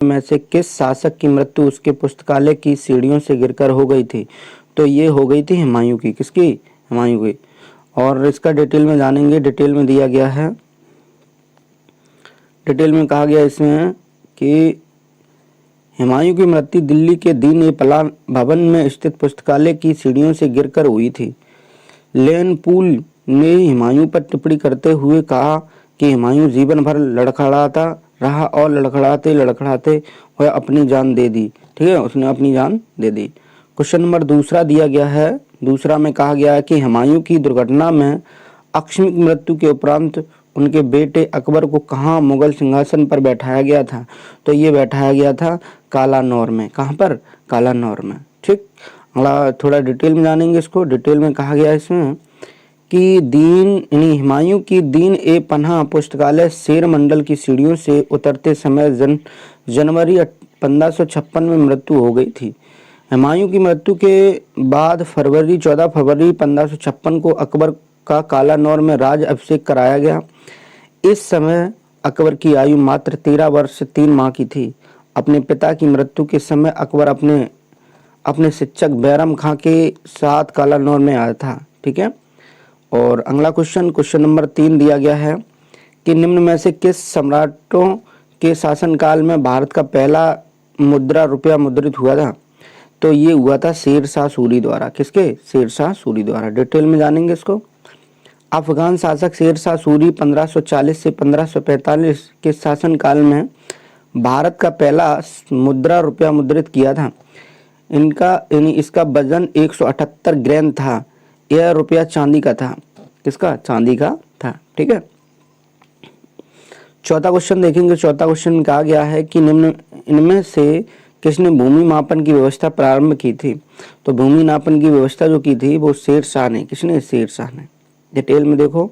में से किस शासक की मृत्यु उसके पुस्तकालय की सीढ़ियों से गिरकर हो गई थी? तो ये हो गई थी हुमायूं की। किसकी? हुमायूं की। और इसका डिटेल में जानेंगे। डिटेल में दिया गया है, डिटेल में कहा गया इसमें कि हुमायूं की मृत्यु दिल्ली के दीन-ए-पला भवन में स्थित पुस्तकालय की सीढ़ियों से गिरकर हुई थी। लेनपूल ने हुमायूं पर टिप्पणी करते हुए कहा कि हुमायूं जीवन भर लड़खड़ाता रहा और लड़खड़ाते लड़खड़ाते वह अपनी जान दे दी। ठीक है, उसने अपनी जान दे दी। क्वेश्चन नंबर दूसरा दिया गया है। दूसरा में कहा गया है कि हुमायूं की दुर्घटना में आकस्मिक मृत्यु के उपरांत उनके बेटे अकबर को कहाँ मुगल सिंहासन पर बैठाया गया था? तो ये बैठाया गया था कालानौर में। कहाँ पर? कालानौर में। ठीक, अगला थोड़ा डिटेल में जानेंगे इसको। डिटेल में कहा गया है इसमें कि हुमायूं की दीन-ए-पनाह पुस्तकालय शेर मंडल की सीढ़ियों से उतरते समय जनवरी 1556 में मृत्यु हो गई थी। हुमायूं की मृत्यु के बाद 14 फरवरी 1556 को अकबर का कालानौर में राज अभिषेक कराया गया। इस समय अकबर की आयु मात्र 13 वर्ष 3 माह की थी। अपने पिता की मृत्यु के समय अकबर अपने शिक्षक बैरम खां के साथ कालानौर में आया था। ठीक है, और अगला क्वेश्चन नंबर 3 दिया गया है कि निम्न में से किस सम्राटों के शासनकाल में भारत का पहला मुद्रा रुपया मुद्रित हुआ था? तो ये हुआ था शेरशाह सूरी द्वारा। किसके? शेरशाह सूरी द्वारा। डिटेल में जानेंगे इसको। अफगान शासक शेरशाह सूरी 1540 से 1545 के शासनकाल में भारत का पहला मुद्रा रुपया मुद्रित किया था। इसका वजन 178 ग्राम था। यह रुपया चांदी का था। किसका? चांदी का था। ठीक है, चौथा क्वेश्चन देखेंगे। चौथा क्वेश्चन में कहा गया है कि इनमें से किसने भूमि मापन की व्यवस्था प्रारंभ की थी? तो भूमि मापन की व्यवस्था जो की थी वो शेरशाह ने। किसने? शेरशाह ने। डिटेल में देखो।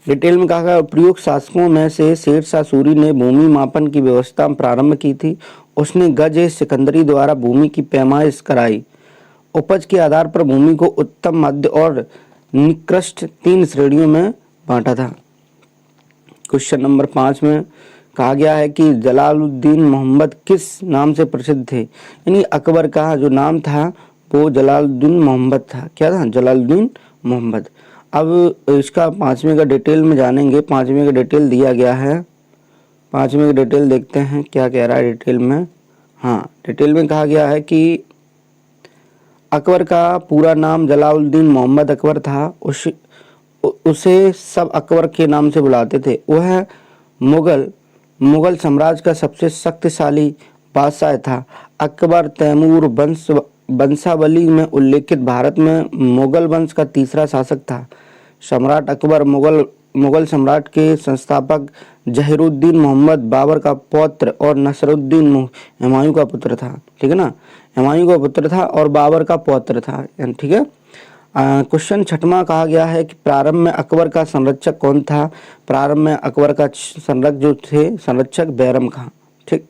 डिटेल में कहा गया प्रयुक्त शासकों में से शेरशाह सूरी ने भूमि मापन की व्यवस्था प्रारंभ की थी। उसने गज-ए-सिकंदरी द्वारा भूमि की पैमाइश कराई। उपज के आधार पर भूमि को उत्तम, मध्य और निकृष्ट 3 श्रेणियों में बांटा था। क्वेश्चन नंबर 5 में कहा गया है कि जलालुद्दीन मोहम्मद किस नाम से प्रसिद्ध थे? यानी अकबर का जो नाम था वो जलालुद्दीन मोहम्मद था। क्या था? जलालुद्दीन मोहम्मद। अब इसका 5वें का डिटेल में जानेंगे। 5वें का डिटेल दिया गया है। 5वें का डिटेल देखते हैं क्या कह रहा है डिटेल में। हाँ, डिटेल में कहा गया है कि अकबर का पूरा नाम जलालुद्दीन मोहम्मद अकबर था। उसे सब अकबर के नाम से बुलाते थे। वह मुगल साम्राज्य का सबसे शक्तिशाली बादशाह था। अकबर तैमूर वंशावली में उल्लेखित भारत में मुगल वंश का तीसरा शासक था। सम्राट अकबर मुगल सम्राट के संस्थापक जहीरुद्दीन मोहम्मद बाबर का पौत्र और नसरुद्दीन हुमायूं का पुत्र था। ठीक है ना, हुमायूं का पुत्र था और बाबर का पौत्र था। ठीक है। क्वेश्चन 6वां कहा गया है कि प्रारंभ में अकबर का संरक्षक कौन था? प्रारंभ में अकबर का संरक्षक बैरम खां। ठीक,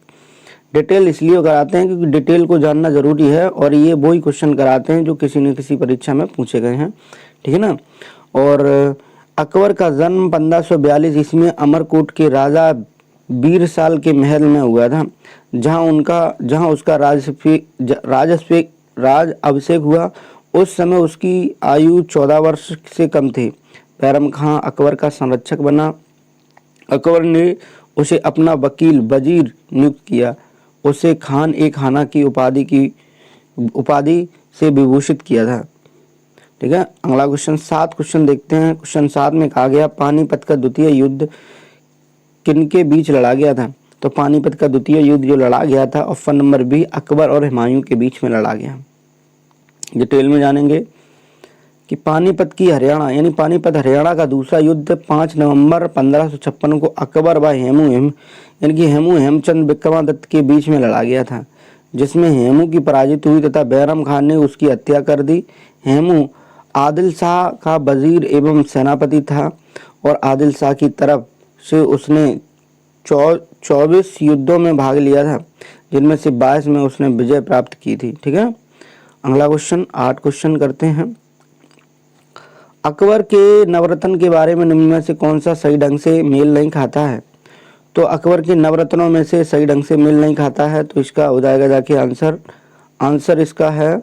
डिटेल इसलिए कराते हैं क्योंकि डिटेल को जानना जरूरी है और ये वही क्वेश्चन कराते हैं जो किसी न किसी परीक्षा में पूछे गए हैं। ठीक है ना। और अकबर का जन्म 1542 ईस्वी में अमरकोट के राजा बीरसाल के महल में हुआ था, जहां उसका राज अभिषेक हुआ। उस समय उसकी आयु 14 वर्ष से कम थी। बैरम खां अकबर का संरक्षक बना। अकबर ने उसे अपना वकील वजीर नियुक्त किया। उसे खान ए खाना की उपाधि से विभूषित किया था। ठीक है। अगला क्वेश्चन 7 क्वेश्चन देखते हैं। क्वेश्चन 7 में कहा गया पानीपत का द्वितीय युद्ध किनके बीच लड़ा गया था? तो पानीपत का द्वितीय युद्ध जो लड़ा गया था ऑप्शन नंबर बी अकबर और हुमायूं के बीच में लड़ा गया। डिटेल में जानेंगे कि पानीपत हरियाणा का दूसरा युद्ध 5 नवंबर 1556 को अकबर व हेमू हेमचंद विक्रमादित्य के बीच में लड़ा गया था, जिसमें हेमू की पराजित हुई तथा बैरम खान ने उसकी हत्या कर दी। हेमू आदिल शाह का वजीर एवं सेनापति था और आदिल शाह की तरफ से उसने 24 युद्धों में भाग लिया था, जिनमें से 22 में उसने विजय प्राप्त की थी। ठीक है। अगला क्वेश्चन 8 क्वेश्चन करते हैं। अकबर के नवरत्न के बारे में निम्न में से कौन सा सही ढंग से मेल नहीं खाता है? तो अकबर के नवरत्नों में से सही ढंग से मेल नहीं खाता है, तो इसका हो जाएगा जाके आंसर इसका है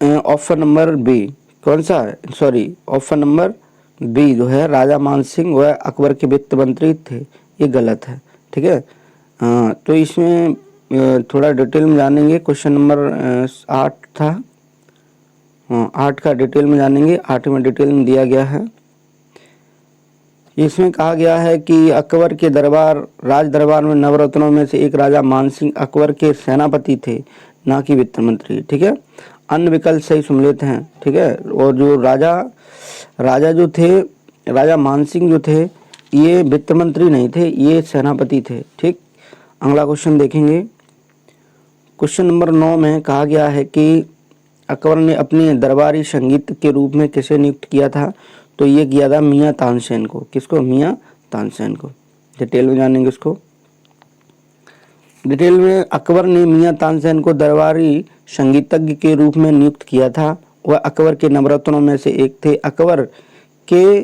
ऑप्शन नंबर बी। कौन सा है, सॉरी ऑप्शन नंबर बी जो है, राजा मान सिंह वह अकबर के वित्त मंत्री थे, ये गलत है। ठीक है, तो इसमें थोड़ा डिटेल में जानेंगे। क्वेश्चन नंबर 8 था, 8 का डिटेल में जानेंगे। 8 में डिटेल में दिया गया है, इसमें कहा गया है कि अकबर के राज दरबार में नवरत्नों में से एक राजा मानसिंह अकबर के सेनापति थे, ना कि वित्त मंत्री। ठीक है, अन्य विकल्प सही सम्मिलित हैं। ठीक है, और जो राजा जो थे, राजा मानसिंह जो थे, ये वित्त मंत्री नहीं थे, ये सेनापति थे। ठीक, अगला क्वेश्चन देखेंगे। क्वेश्चन नंबर 9 में कहा गया है कि अकबर ने अपने दरबारी संगीत के रूप में किसे नियुक्त किया था, तो ये किया था मियाँ तानसेन को। किसको, मियाँ तानसेन को। डिटेल में जानेंगे इसको। डिटेल में अकबर ने मियाँ तानसेन को दरबारी संगीतज्ञ के रूप में नियुक्त किया था। वह अकबर के नवरत्नों में से एक थे। अकबर के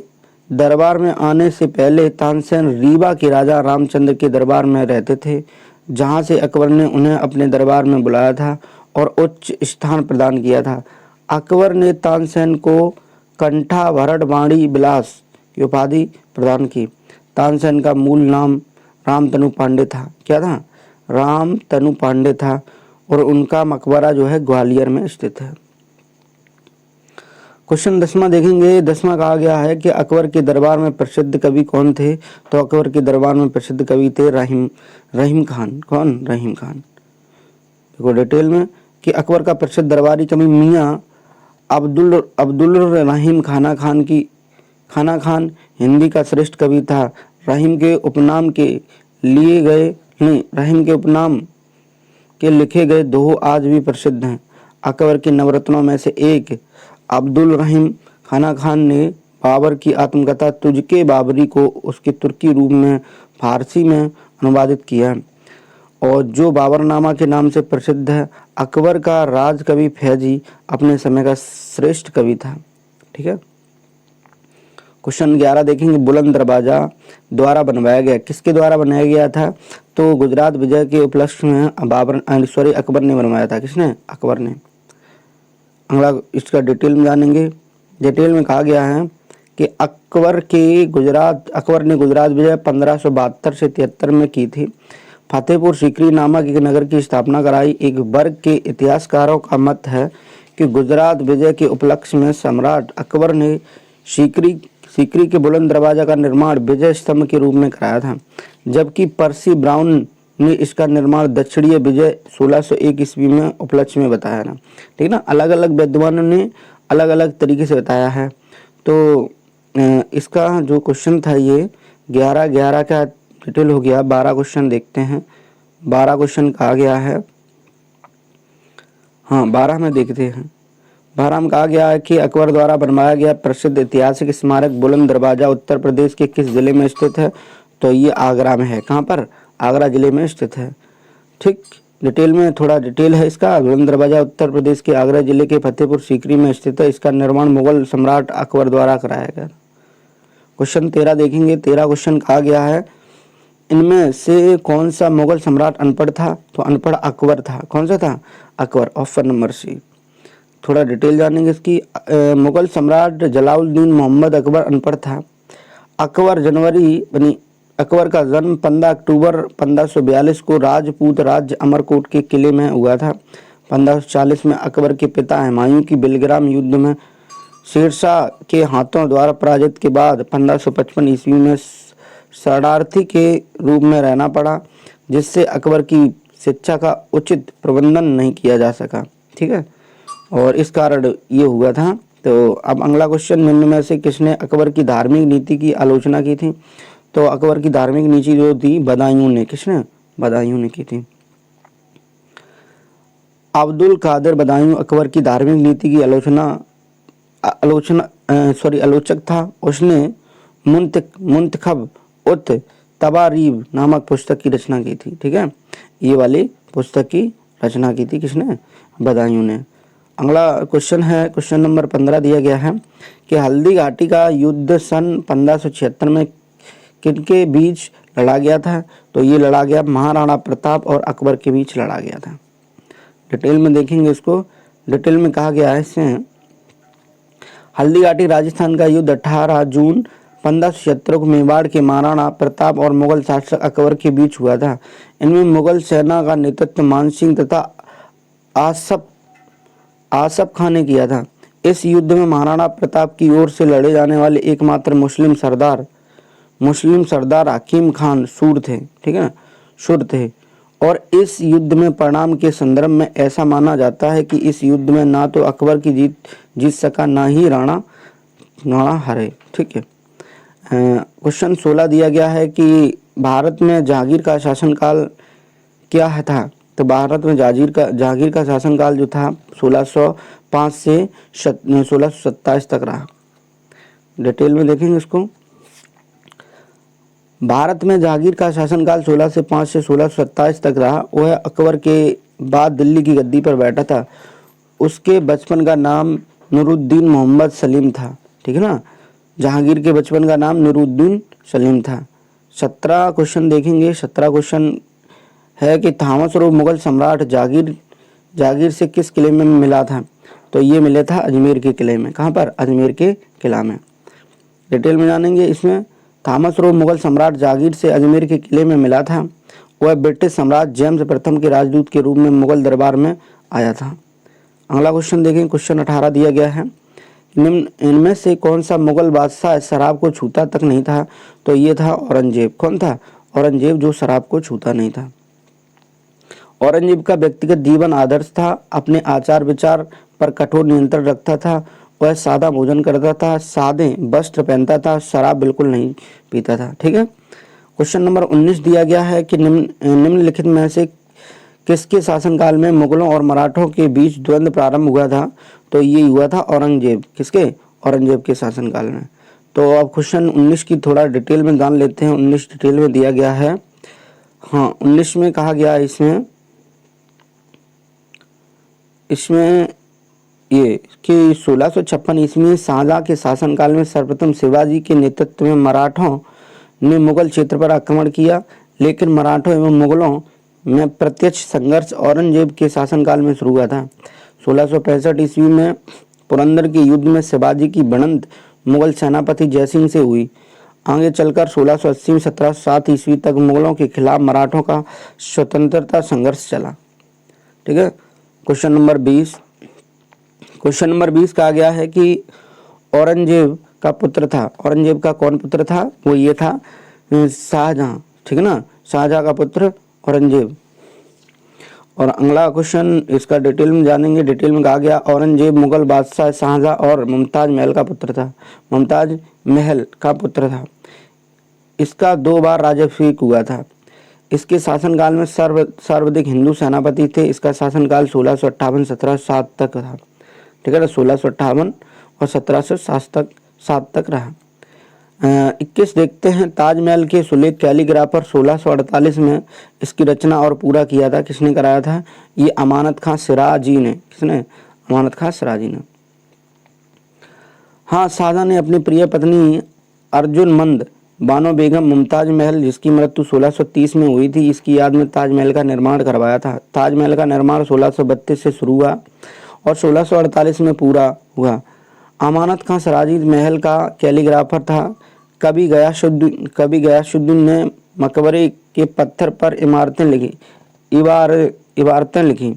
दरबार में आने से पहले तानसेन रीवा के राजा रामचंद्र के दरबार में रहते थे, जहां से अकबर ने उन्हें अपने दरबार में बुलाया था और उच्च स्थान प्रदान किया था। अकबर ने तानसेन को कंठा भरत वाणी विलास की उपाधि प्रदान की। तानसेन का मूल नाम रामतनु पांडे था। क्या था, रामतनु पांडे था, और उनका मकबरा जो है ग्वालियर में स्थित है। क्वेश्चन 10वां देखेंगे। 10वां कहा गया है कि अकबर के दरबार में प्रसिद्ध कवि कौन थे, तो अकबर के दरबार में प्रसिद्ध कवि थे रहीम खान। कौन, रहीम खान। देखो डिटेल में कि अकबर का प्रसिद्ध दरबारी कवि मियाँ अब्दुल रहीम खाना खान हिंदी का श्रेष्ठ कवि था। रहीम के उपनाम के लिखे गए दोहे आज भी प्रसिद्ध हैं। अकबर के नवरत्नों में से एक अब्दुल रहीम खाना खान ने बाबर की आत्मकथा तुझके बाबरी को उसके तुर्की रूप में फारसी में अनुवादित किया, और जो बाबरनामा के नाम से प्रसिद्ध है। अकबर का राज कवि फैजी अपने समय का श्रेष्ठ कवि था। ठीक है, क्वेश्चन 11 देखेंगे। बुलंद दरवाजा द्वारा बनवाया गया, किसके द्वारा बनाया गया था, तो गुजरात विजय के उपलक्ष्य में अकबर ने बनवाया था। किसने, अकबर ने। अगला इसका डिटेल में जानेंगे। डिटेल में कहा गया है कि अकबर ने गुजरात विजय 1572 से 73 में की थी। फतेहपुर सीकरी नामक एक नगर की स्थापना कराई। एक वर्ग के इतिहासकारों का मत है कि गुजरात विजय के उपलक्ष्य में सम्राट अकबर ने सीकरी के बुलंद दरवाजा का निर्माण विजय स्तंभ के रूप में कराया था, जबकि पर्सी ब्राउन ने इसका निर्माण दक्षिणीय विजय 1601 ईस्वी में उपलक्ष्य में बताया था। ठीक ना, अलग अलग विद्वानों ने अलग अलग तरीके से बताया है। तो इसका जो क्वेश्चन था ये 11 का डिटेल हो गया। 12 क्वेश्चन देखते हैं। 12 क्वेश्चन कहा गया है, 12 में देखते हैं। 12 में कहा गया है कि अकबर द्वारा बनवाया गया प्रसिद्ध ऐतिहासिक स्मारक बुलंद दरवाजा उत्तर प्रदेश के किस जिले में स्थित है, तो ये आगरा में है। कहाँ पर, आगरा जिले में स्थित है। ठीक, डिटेल में थोड़ा डिटेल है इसका। बुलंद दरवाजा उत्तर प्रदेश के आगरा जिले के फतेहपुर सीकरी में स्थित है। इसका निर्माण मुगल सम्राट अकबर द्वारा कराया गया। क्वेश्चन 13 देखेंगे। 13 क्वेश्चन कहा गया है, इनमें से कौन सा मुगल सम्राट अनपढ़ था, तो अनपढ़ अकबर था। कौन सा था, अकबर। Option number C. थोड़ा डिटेल जानेंगे इसकी। मुगल सम्राट जलालुद्दीन मोहम्मद अकबर अनपढ़ था। अकबर का जन्म 15 अक्टूबर 1542 को राजपूत राज्य अमरकोट के किले में हुआ था। 1540 में अकबर के पिता हुमायूं की बिलग्राम युद्ध में शेरशाह के हाथों द्वारा पराजित के बाद 1555 ईस्वी में शरणार्थी के रूप में रहना पड़ा, जिससे अकबर की शिक्षा का उचित प्रबंधन नहीं किया जा सका। ठीक है, और इस कारण ये हुआ था। तो अब अगला क्वेश्चन, निम्न में से किसने अकबर की धार्मिक नीति की आलोचना की थी, तो अकबर की धार्मिक नीति जो थी बदायूं ने, किसने, बदायूं ने की थी। अब्दुल कादिर बदायूं अकबर की धार्मिक नीति की आलोचक था। उसने मुंतखब उत तबारीब नामक पुस्तक की रचना की थी। ठीक है, ये वाली पुस्तक की रचना की थी किसने, बदायूं ने। अगला क्वेश्चन है, क्वेश्चन नंबर 15 दिया गया है कि हल्दी घाटी का युद्ध सन 1576 में किनके बीच लड़ा गया था? तो ये लड़ा गया महाराणा प्रताप और अकबर के बीच लड़ा गया था। डिटेल में देखेंगे इसको। डिटेल में कहा गया है इसमें, हल्दी घाटी राजस्थान का युद्ध 18 जून 1576 को मेवाड़ के महाराणा प्रताप और मुगल शासक अकबर के बीच हुआ था। इनमें मुगल सेना का नेतृत्व मान सिंह तथा आसफ खान ने किया था। इस युद्ध में महाराणा प्रताप की ओर से लड़े जाने वाले एकमात्र मुस्लिम सरदार हकीम खान सूर थे, ठीक है, शुर थे। और इस युद्ध में परिणाम के संदर्भ में ऐसा माना जाता है कि इस युद्ध में ना तो अकबर की जीत सका, ना ही राणा हारे, ठीक है। क्वेश्चन 16 दिया गया है कि भारत में जहांगीर का शासनकाल क्या था? तो भारत में जहांगीर का शासनकाल जो था 1605 से 1627 तक रहा। डिटेल में देखेंगे इसको। भारत में जहांगीर का शासनकाल 1605 से 1627 तक रहा। वह अकबर के बाद दिल्ली की गद्दी पर बैठा था। उसके बचपन का नाम नूरुद्दीन मोहम्मद सलीम था, ठीक है ना। जहांगीर के बचपन का नाम नूरुद्दीन सलीम था। 17 क्वेश्चन देखेंगे। 17 क्वेश्चन है कि थामस रोग मुगल सम्राट जहांगीर से किस किले में मिला था? तो ये मिला था अजमेर के किले में। कहाँ पर? अजमेर के किला में। डिटेल में जानेंगे इसमें। थामस रोग मुगल सम्राट जहांगीर से अजमेर के किले में मिला था। वह ब्रिटिश सम्राट जेम्स प्रथम के राजदूत के रूप में मुगल दरबार में आया था। अगला क्वेश्चन देखें। क्वेश्चन 18 दिया गया है, इनमें से कौन सा मुगल बादशाह शराब को छूता तक नहीं था? तो ये था औरंगजेब। कौन था? औरंगजेब, जो शराब को छूता नहीं था। औरंगजेब का व्यक्तिगत जीवन आदर्श था। अपने आचार विचार पर कठोर नियंत्रण रखता था। वह सादा भोजन करता था, सादे वस्त्र पहनता था, शराब बिल्कुल नहीं पीता था, ठीक है। क्वेश्चन नंबर 19 दिया गया है कि निम्नलिखित में से किसके शासनकाल में मुगलों और मराठों के बीच द्वंद्व प्रारंभ हुआ था? तो ये हुआ था औरंगजेब। किसके? औरंगजेब के शासनकाल में। तो अब क्वेश्चन 19 की थोड़ा डिटेल में जान लेते हैं। 19 डिटेल में दिया गया है। हाँ, 19 में कहा गया है इसमें ये कि 1656 ईस्वी में शाहजहां के शासनकाल में सर्वप्रथम शिवाजी के नेतृत्व में मराठों ने मुगल क्षेत्र पर आक्रमण किया, लेकिन मराठों एवं मुगलों में प्रत्यक्ष संघर्ष औरंगजेब के शासनकाल में शुरू हुआ था। 1665 ईस्वी में पुरंदर के युद्ध में शिवाजी की भिड़ंत मुगल सेनापति जयसिंह से हुई। आगे चलकर 1680 में 1707 ईस्वी तक मुगलों के खिलाफ मराठों का स्वतंत्रता संघर्ष चला, ठीक है। Question number 20। क्वेश्चन नंबर 20 कहा गया है कि औरंगजेब का पुत्र था। औरंगजेब का कौन पुत्र था? वो ये था शाहजहां, ठीक है ना। शाहजहां का पुत्र औरंगजेब। और अगला क्वेश्चन इसका डिटेल में जानेंगे। डिटेल में कहा गया औरंगजेब मुगल बादशाह शाहजहां और मुमताज महल का पुत्र था। मुमताज महल का पुत्र था। इसका 2 बार राज्याभिषेक हुआ था। इसके शासनकाल में सर्वाधिक हिंदू सेनापति थे। इसका शासनकाल 1658-1707 तक था, ठीक है ना। 1658 और 1707 तक रहा। 21 देखते हैं। ताजमहल के सुलेख कैलीग्राफर 1648 में इसकी रचना और पूरा किया था। किसने कराया था? ये अमानत खां सिराजी ने। किसने? अमानत खां सिराजी ने। हाँ, शाहजहां ने अपनी प्रिय पत्नी अर्जुनमंद बानो बेगम मुमताज महल, जिसकी मृत्यु 1630 में हुई थी, इसकी याद में ताजमहल का निर्माण करवाया था। ताजमहल का निर्माण 1632 से शुरू हुआ और 1648 में पूरा हुआ। अमानत खां सिराजी महल का कैलीग्राफर था। कवि गयासुद्दीन ने मकबरे के पत्थर पर इबारतें लिखी,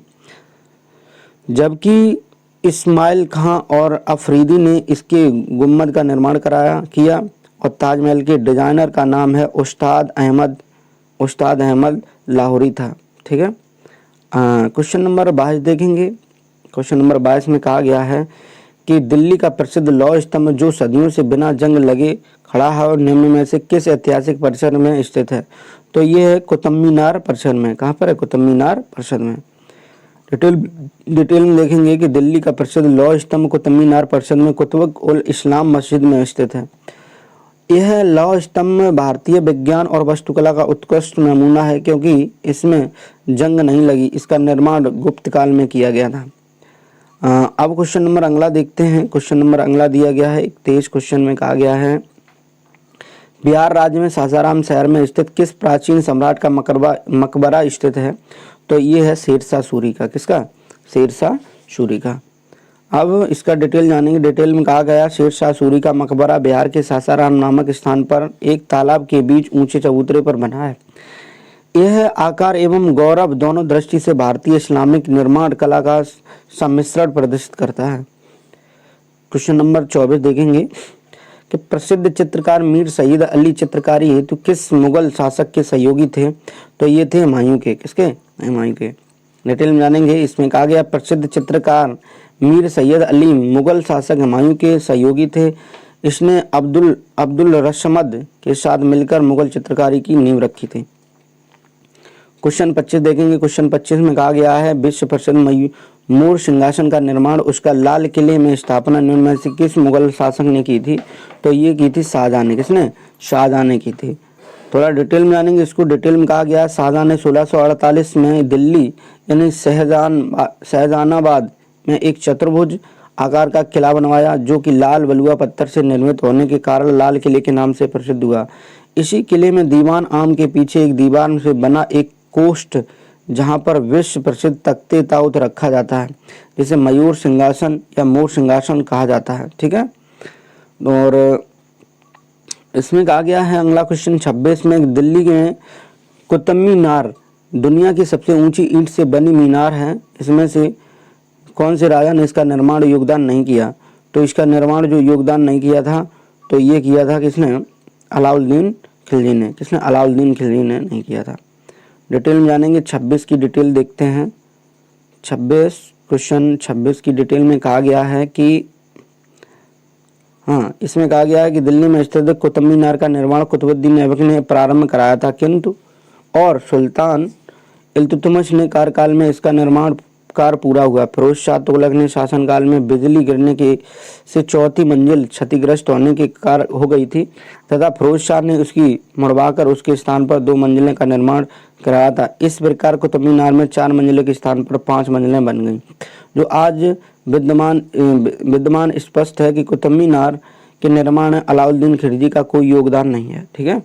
जबकि इस्माइल खां और अफरीदी ने इसके गुम्बद का निर्माण किया। और ताजमहल के डिजाइनर का नाम है उस्ताद अहमद लाहौरी था, ठीक है। क्वेश्चन नंबर 22 देखेंगे। क्वेश्चन नंबर 22 में कहा गया है कि दिल्ली का प्रसिद्ध लौह स्तंभ जो सदियों से बिना जंग लगे खड़ा है और निम्न में से किस ऐतिहासिक परिसर में स्थित है? तो ये है कुतुब मीनार परिसर में। कहाँ पर है? कुतुब मीनार परिसर में। डिटेल में देखेंगे कि दिल्ली का प्रसिद्ध लौह स्तंभ कुतुब मीनार परिसर में कुतुब उल इस्लाम मस्जिद में स्थित है। यह लौह स्तंभ भारतीय विज्ञान और वास्तुकला का उत्कृष्ट नमूना है, क्योंकि इसमें जंग नहीं लगी। इसका निर्माण गुप्त काल में किया गया था। अब क्वेश्चन नंबर अगला देखते हैं। क्वेश्चन नंबर अगला दिया गया है 23 क्वेश्चन में कहा गया है बिहार राज्य में सासाराम शहर में स्थित किस प्राचीन सम्राट का मकबरा स्थित है? तो ये है शेरशाह सूरी का। किसका? शेरशाह सूरी का। अब इसका डिटेल जानेंगे। डिटेल में कहा गया शेरशाह सूरी का मकबरा बिहार के सासाराम नामक स्थान पर एक तालाब के बीच ऊंचे चबूतरे पर बना है। यह आकार एवं गौरव दोनों दृष्टि से भारतीय इस्लामिक निर्माण कला का सम्मिश्रण प्रदर्शित करता है। क्वेश्चन नंबर 24 देखेंगे कि प्रसिद्ध चित्रकार मीर सईद अली चित्रकारी हेतु किस मुगल शासक के सहयोगी थे? तो ये थे हुमायूं के। किसके? हुमायूं के। डिटेल में जानेंगे। इसमें कहा गया प्रसिद्ध चित्रकार मीर सैयद अली मुगल शासक हुमायूं के सहयोगी थे। इसने अब्दुल रशमद के साथ मिलकर मुगल चित्रकारी की नींव रखी थी। क्वेश्चन 25 देखेंगे। क्वेश्चन 25 में कहा गया है विश्व प्रसिद्ध मोर सिंहासन का निर्माण उसका लाल किले में स्थापना निम्न में से किस मुगल शासक ने की थी? तो ये की थी शाहजहां ने। किसने? शाहजहां ने की थी। थोड़ा डिटेल में जानेंगे इसको। डिटेल में कहा गया शाहजहां ने 1648 में दिल्ली यानी शाहजहानाबाद में एक चतुर्भुज आकार का किला बनवाया जो कि लाल बलुआ पत्थर से निर्मित होने के कारण लाल किले के नाम से प्रसिद्ध हुआ। इसी किले में दीवान आम के पीछे एक दीवार से बना एक कोष्ठ जहां पर विश्व प्रसिद्ध तख्ते ताउत रखा जाता है जिसे मयूर सिंहासन या मोर सिंहासन कहा जाता है। ठीक है। और इसमें कहा गया है अगला क्वेश्चन 26 में दिल्ली में कुतुब मीनार दुनिया की सबसे ऊंची ईंट से बनी मीनार है। इसमें से कौन से राजा ने इसका निर्माण योगदान नहीं किया? तो इसका निर्माण जो योगदान नहीं किया था तो ये किया था किसने? अलाउद्दीन खिलजी ने। किसने? अलाउद्दीन खिलजी ने नहीं किया था। डिटेल में जानेंगे। 26 की डिटेल देखते हैं। 26 क्वेश्चन 26 की डिटेल में कहा गया है कि इसमें कहा गया है कि दिल्ली में स्थित कुतुब मीनार का निर्माण कुतुबुद्दीन ऐबक ने प्रारंभ कराया था किंतु और सुल्तान इल्तुतमिश ने कार्यकाल में इसका निर्माण कार्य पूरा हुआ। फिरोज शाह तुगलक ने शासनकाल में बिजली गिरने के से चौथी मंजिल क्षतिग्रस्त होने के कारण हो गई थी तथा फिरोज शाह ने उसकी मुड़वाकर उसके स्थान पर 2 मंजिलें का निर्माण कराया था। इस प्रकार कुतुब मीनार में 4 मंजिलों के स्थान पर 5 मंजिलें बन गईं। जो आज विद्यमान स्पष्ट है कि कुतुब मीनार के निर्माण में अलाउद्दीन खिलजी का कोई योगदान नहीं है। ठीक है।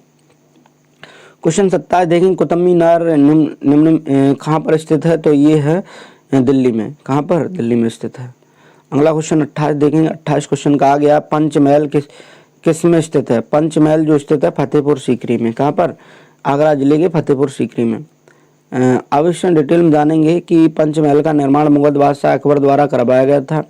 क्वेश्चन 27 देखेंगे। कुतुब मीनार निम्न कहाँ पर स्थित है? तो ये है दिल्ली में। कहाँ पर? दिल्ली में स्थित है। अगला क्वेश्चन 28 देखेंगे। 28 क्वेश्चन कहा गया पंचमहल किस में स्थित है? पंचमहल जो स्थित है फतेहपुर सीकरी में। कहाँ पर? आगरा जिले के फतेहपुर सीकरी में। अब इसमें डिटेल में जानेंगे कि पंचमहल का निर्माण मुगल बादशाह अकबर द्वारा करवाया गया था।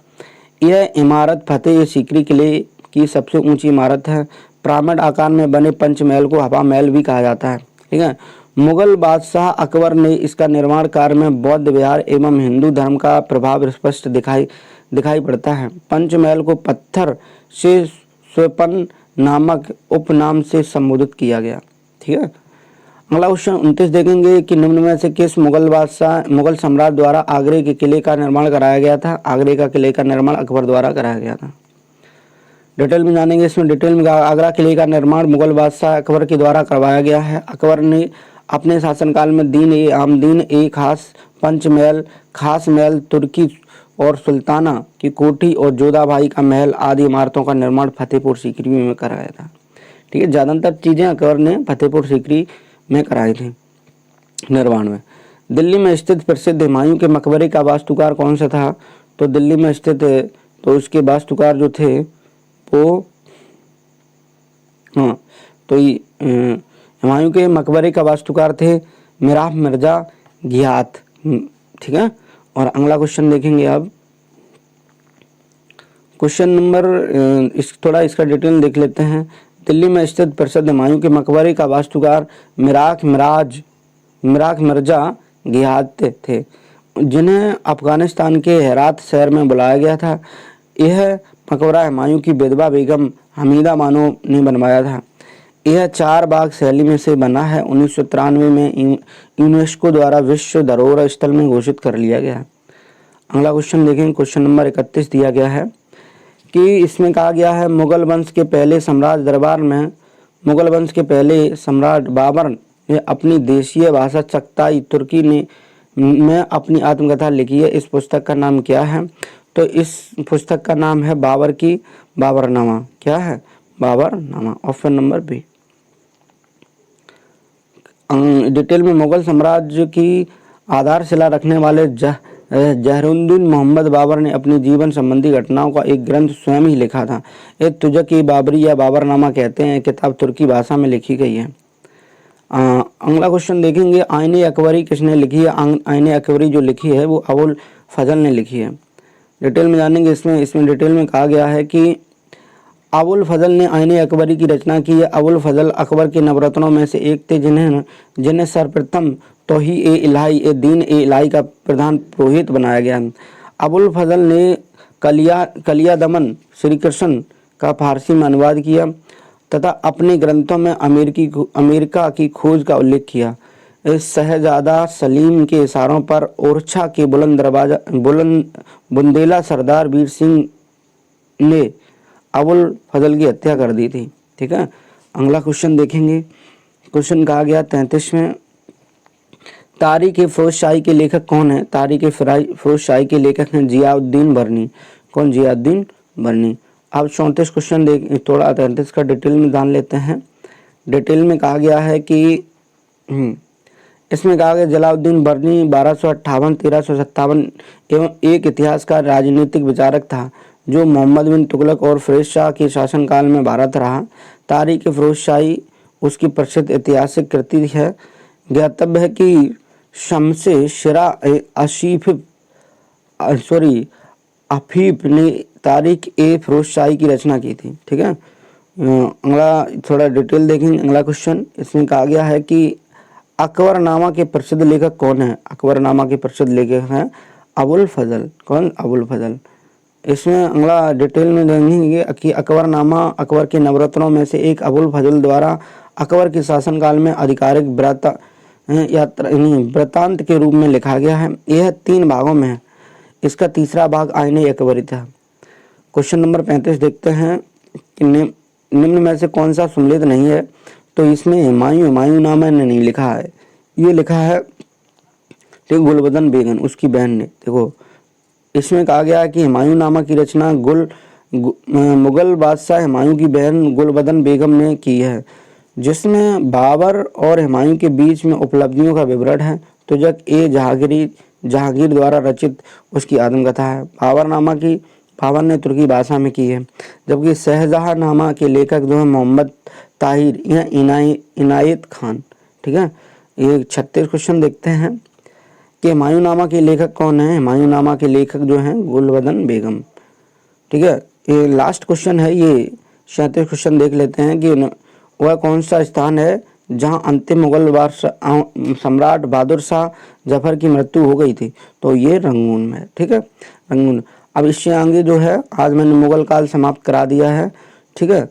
यह इमारत फतेह सीकरी किले की सबसे ऊंची इमारत है। पिरामिड आकार में बने पंचमहल को हवा महल भी कहा जाता है। ठीक है। मुगल बादशाह अकबर ने इसका निर्माण कार्य में बौद्ध विहार एवं हिंदू धर्म का प्रभाव स्पष्ट दिखाई पड़ता है। पंचमहल को पत्थर से स्वपन नामक उपनाम से संबोधित किया गया। ठीक है। अगला क्वेश्चन 29 देखेंगे कि निम्न में से किस मुगल सम्राट द्वारा आगरे के किले का निर्माण कराया गया था? आगरे का किले का निर्माण अकबर द्वारा कराया गया था। डिटेल में जानेंगे। इसमें डिटेल में आगरा किले का निर्माण मुगल बादशाह अकबर के द्वारा करवाया गया है। अकबर ने अपने शासनकाल में दीन ए खास पंचमहल, खास महल, तुर्की और सुल्ताना की कोठी और जोधाबाई का महल आदि इमारतों का निर्माण फतेहपुर सीकरी में कराया था। ठीक है। ज़्यादातर चीज़ें अकबर ने फतेहपुर सीकरी में कराई थी निर्माण में। दिल्ली में स्थित प्रसिद्ध हुमायूं के मकबरे का वास्तुकार कौन सा था? तो दिल्ली में स्थित तो उसके वास्तुकार जो थे वो तो हुमायूं के मकबरे का वास्तुकार थे मिराह मिर्जा घियात। ठीक है। और अगला क्वेश्चन देखेंगे। अब क्वेश्चन नंबर थोड़ा इसका डिटेल देख लेते हैं। दिल्ली में स्थित प्रसिद्ध हुमायूं के मकबरे का वास्तुकार मिराख मिर्जा घियात थे जिन्हें अफगानिस्तान के हेरात शहर में बुलाया गया था। यह मकबरा हुमायूं की विधवा बेगम हमीदा बानो ने बनवाया था। यह 4 बाग शैली में से बना है। 1993 में यूनेस्को द्वारा विश्व धरोहर स्थल में घोषित कर लिया गया। अगला क्वेश्चन देखें। क्वेश्चन नंबर 31 दिया गया है कि इसमें कहा गया है मुगल वंश के पहले सम्राट दरबार में मुगल वंश के पहले सम्राट बाबर ने अपनी देशीय भाषा चगताई तुर्की में अपनी आत्मकथा लिखी है। इस पुस्तक का नाम क्या है? तो इस पुस्तक का नाम है बाबर की बाबरनामा। क्या है? Baburnama. Option number B. Detail में मुगल साम्राज्य की आधारशिला रखने वाले जहरुद्दीन मोहम्मद बाबर ने अपनी जीवन संबंधी घटनाओं का एक ग्रंथ स्वयं ही लिखा था। ये तुजक ई बाबरी या बाबरनामा कहते हैं। किताब तुर्की भाषा में लिखी गई है। अगला क्वेश्चन देखेंगे, आईने अकबरी किसने लिखी है? आईने अकबरी जो लिखी है वो अबुल फजल ने लिखी है। डिटेल में जानेंगे। इसमें डिटेल में कहा गया है कि अबुल फजल ने आईने अकबरी की रचना की है। अबुल फजल अकबर के नवरत्नों में से एक थे जिन्हें सर्वप्रथम तौहीद ए इलाही ए दीन ए इलाही का प्रधान पुरोहित बनाया गया। अबुल फजल ने कलिया दमन श्री कृष्ण का फारसी में अनुवाद किया तथा अपने ग्रंथों में अमेरिका की खोज का उल्लेख किया। इस शहजादा सलीम के इशारों पर ओरछा के बुंदेला सरदार वीर सिंह ने अबुल फजल की हत्या कर दी थी। ठीक है। अगला क्वेश्चन देखेंगे। क्वेश्चन कहा गया 33वें, तारीख फिरोज शाही के लेखक कौन है? तारीख फिरोज शाही के लेखक हैं जियाउद्दीन बरनी। कौन? जियाउद्दीन बरनी। अब 34 क्वेश्चन देख, थोड़ा 33 का डिटेल में जान लेते हैं। डिटेल में कहा गया है कि इसमें कहा गया जलालुद्दीन बरनी 1258-1357 एवं एक इतिहासकार राजनीतिक विचारक था जो मोहम्मद बिन तुगलक और फिरोज शाह के शासनकाल में भारत रहा। तारीख फिरोज शाही उसकी प्रसिद्ध ऐतिहासिक कृति है। ज्ञातव्य है कि शमसे शिरा अफीफ ने तारीख ए फिरोज शाही की रचना की थी। ठीक है। अगला थोड़ा डिटेल देखेंगे। अगला क्वेश्चन, इसमें कहा गया है कि अकबरनामा के प्रसिद्ध लेखक कौन है? अकबरनामा के प्रसिद्ध लेखक हैं अबुल फजल। कौन? अबुल फजल। इसमें अगला डिटेल में देखेंगे कि अकबरनामा अकबर के नवरत्नों में से एक अबुल फजल द्वारा अकबर के शासनकाल में आधिकारिक वृत्तांत के रूप में लिखा गया है। यह 3 भागों में है। इसका तीसरा भाग आईने अकबरी था। क्वेश्चन नंबर 35 देखते हैं कि निम्न में से कौन सा सुमेलित नहीं है? तो इसमें हुमायूंनामा ने नहीं लिखा है, ये लिखा है ठीक गुलबदन बेगम, उसकी बहन ने। देखो इसमें कहा गया है कि हुमायूंनामा की रचना मुगल बादशाह हुमायूं की बहन गुलबदन बेगम ने की है, जिसमें बाबर और हुमायूं के बीच में उपलब्धियों का विवरण है। तुजक ए जहांगीर द्वारा रचित उसकी आत्मकथा है। बाबर ने तुर्की भाषा में की है, जबकि शहजहांनामा के लेखक जो है मोहम्मद ताहिर या इनायत खान। ठीक है। ये 36 क्वेश्चन देखते हैं कि हुमायूंनामा के लेखक कौन है? हुमायूंनामा के लेखक जो हैं गुलबदन बेगम। ठीक है। ये लास्ट क्वेश्चन है। ये 37 क्वेश्चन देख लेते हैं कि वह कौन सा स्थान है जहां अंतिम मुगल सम्राट बहादुर शाह जफर की मृत्यु हो गई थी? तो ये रंगून में है। ठीक है, रंगून। अब इससे आगे जो है आज मैंने मुगल काल समाप्त करा दिया है। ठीक है।